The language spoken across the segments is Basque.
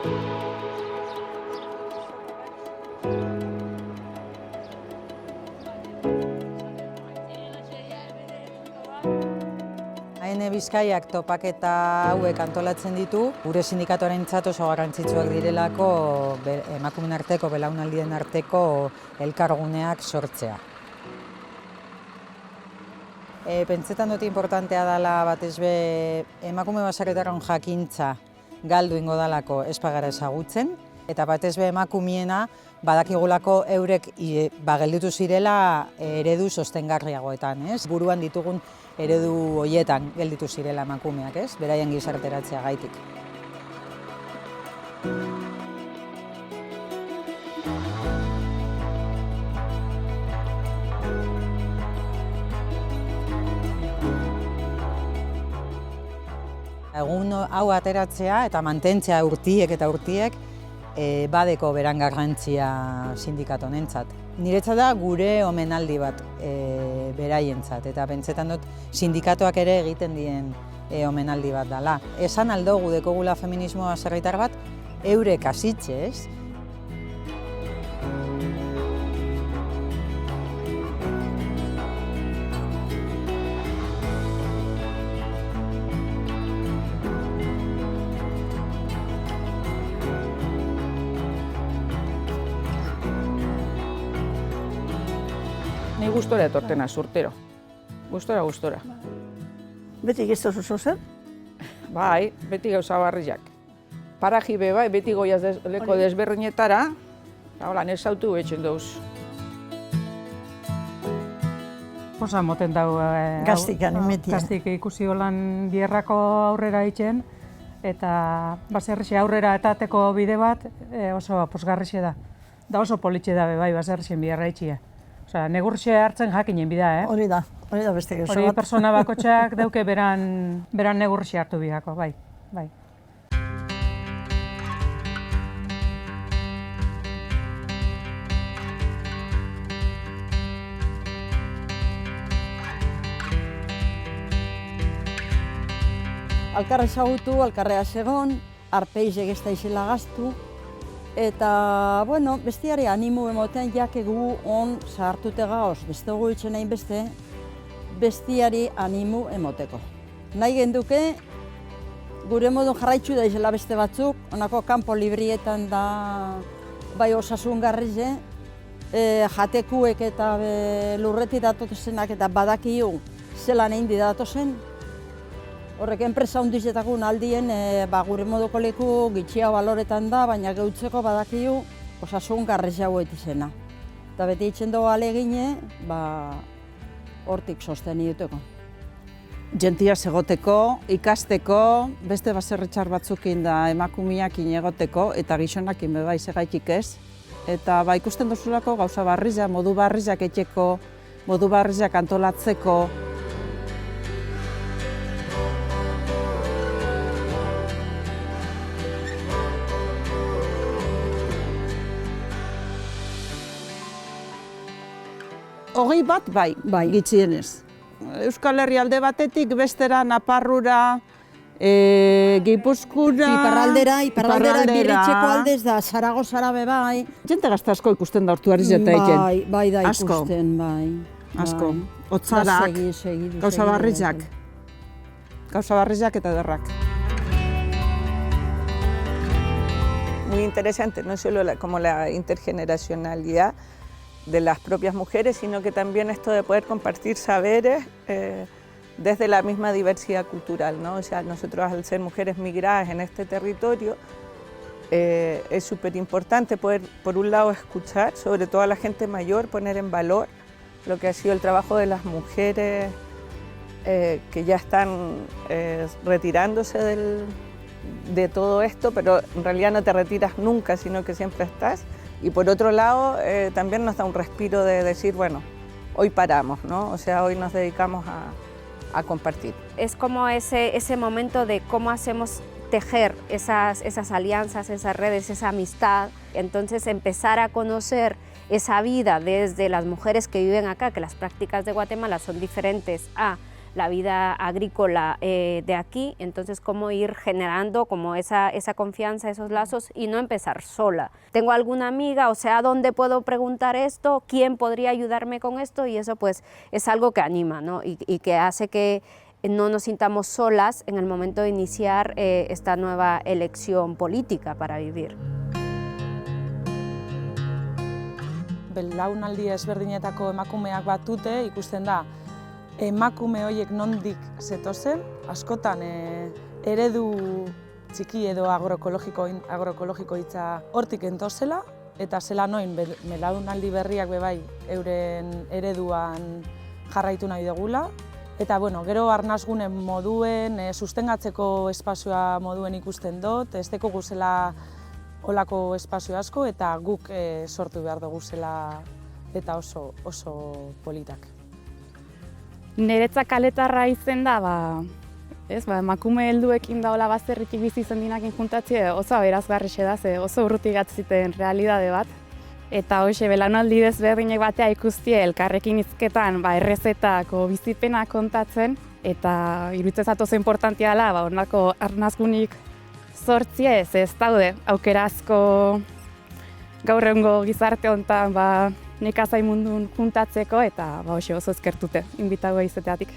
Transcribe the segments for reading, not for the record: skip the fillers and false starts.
AN Bizkaiak topaketa hauek antolatzen ditu, gure sindikatuarentzat oso garrantzitsuak direlako emakumeen arteko, belaunaldien arteko elkarguneak sortzea. Pentsetan dut importantea dela batez be emakume baserritarron jakintza galdu ingo dalako ez bagara ezagutzen, eta batez be emakumiena badakigulako eurek gelditu zirela eredu sostengarriagoetan, ez? Buruan ditugun eredu horietan gelditu zirela emakumeak, ez? Beraien gizarteratzea gaitik. Egun hau ateratzea eta mantentzea urtiek eta urtiek badeko beran garrantzia sindikatu honentzat. Niretzat da gure omenaldi bat beraientzat, eta pentsetan dut sindikatuak ere egiten dien omenaldi bat dela. Esan aldogu dekogula feminismo baserritar bat eurek hasitze, ez? Ni gustora etorten naiz urtero. Gustora. Beti giztoz oso zen? Bai, beti gauza barriak. Paraji be bai, beti goiaz leko desberdinetara, hola, nesautu etxen dauz. Posa moten dau Gaztik animetia. Gaztik ikusi holan bierrako aurrera itzen, eta baserrixe aurrera etateko bide bat oso posgarrixe da. Da oso politxe da be bai baserrixen bierra itxia. Osea, negurxe hartzen jakinen bida, Hori da beste gauza bat. Hori persona bakotxak dauke beran negurxe hartu bidako, bai. Alkarra ezagutu, alkarrea segon, arpeize gezta izela gaztu, eta, bueno, bestiari animu emoten jakegu on zahartute gaoz, beste dugu itxen egin beste, bestiari animu emoteko. Nahi genduke, gure modun jarraitzu da izela beste batzuk, honako kanpo librietan da bai osasun garrize, jatekuek eta lurreti datozenak eta badakiu zelan egin datozen. Horrek enpresa hundizetakun aldien gure moduko leku gitxia baloretan da, baina geutzeko badakiu osasun garrize hau etizena. Eta beti itxen dugu alegine, hortik sosteni duteko. Jentia segoteko, ikasteko, beste baserritxar batzukin da emakumiak inegoteko eta gizonakin bebai segaitik ez. Eta ikusten duzulako gauza barrizak, modu barrizak etxeko, modu barrizak antolatzeko. Hogei bat bai, gitxienez. Euskal Herri alde batetik, bestera Naparrura, Gipuzkura... Iparraldera birritzeko aldez da, Zaragozara be bai. Jente gazte asko ikusten da hortu eta egiten. Bai da ikusten, bai. Asko. Otzarak, gauza barrizak. Gauza barrizak eta derrak. Muy interesante, no solo como la intergeneracionalidad de las propias mujeres, sino que también esto de poder compartir saberes desde la misma diversidad cultural, ¿no? O sea, nosotros al ser mujeres migradas en este territorio, es súper importante poder, por un lado, escuchar, sobre todo a la gente mayor, poner en valor lo que ha sido el trabajo de las mujeres que ya están retirándose de todo esto, pero en realidad no te retiras nunca, sino que siempre estás. Y por otro lado, también nos da un respiro de decir, bueno, hoy paramos, ¿no? O sea, hoy nos dedicamos a compartir. Es como ese momento de cómo hacemos tejer esas alianzas, esas redes, esa amistad. Entonces empezar a conocer esa vida desde las mujeres que viven acá, que las prácticas de Guatemala son diferentes a la vida agrícola de aquí, entonces cómo ir generando como esa confianza, esos lazos y no empezar sola. Tengo alguna amiga, o sea, ¿dónde puedo preguntar esto? ¿Quién podría ayudarme con esto? Y eso pues es algo que anima, ¿no? y que hace que no nos sintamos solas en el momento de iniciar esta nueva elección política para vivir. Belaunaldi ezberdinetako emakumeak batute ikusten da emakume horiek nondik zetozen, askotan eredu txiki edo agroekologiko hitza hortik entozela, eta zela noin belaunaldi berriak bebai euren ereduan jarraitu nahi dugula. Eta gero arnazgune moduen, sustengatzeko espazioa moduen ikusten dut, ez deko guzela olako espazio asko eta guk sortu behar dugu zela eta oso politak. Niretzat kaletarra izen da, emakume helduekin daola bazterritik bizi izan dinakin juntatzie oso aberazgarrixe da, oso urrutik gatziten realidade bat. Eta hoxe, belaunaldi desberdinek batea ikustie elkarrekin hizketan errezetako bizipena kontatzen, eta iruditzen zait oso importantia dela, honako arnazgunik sortzie ez daude aukera asko gaur egungo gizarte honetan nekazai mundun juntatzeko, eta hoxe oso eskertute inbitagoa izateatik.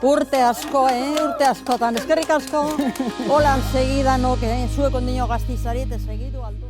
Urte askotan, eskerrik asko, holan segidanok, zuek ondino gaztizari, eta segidu aldu.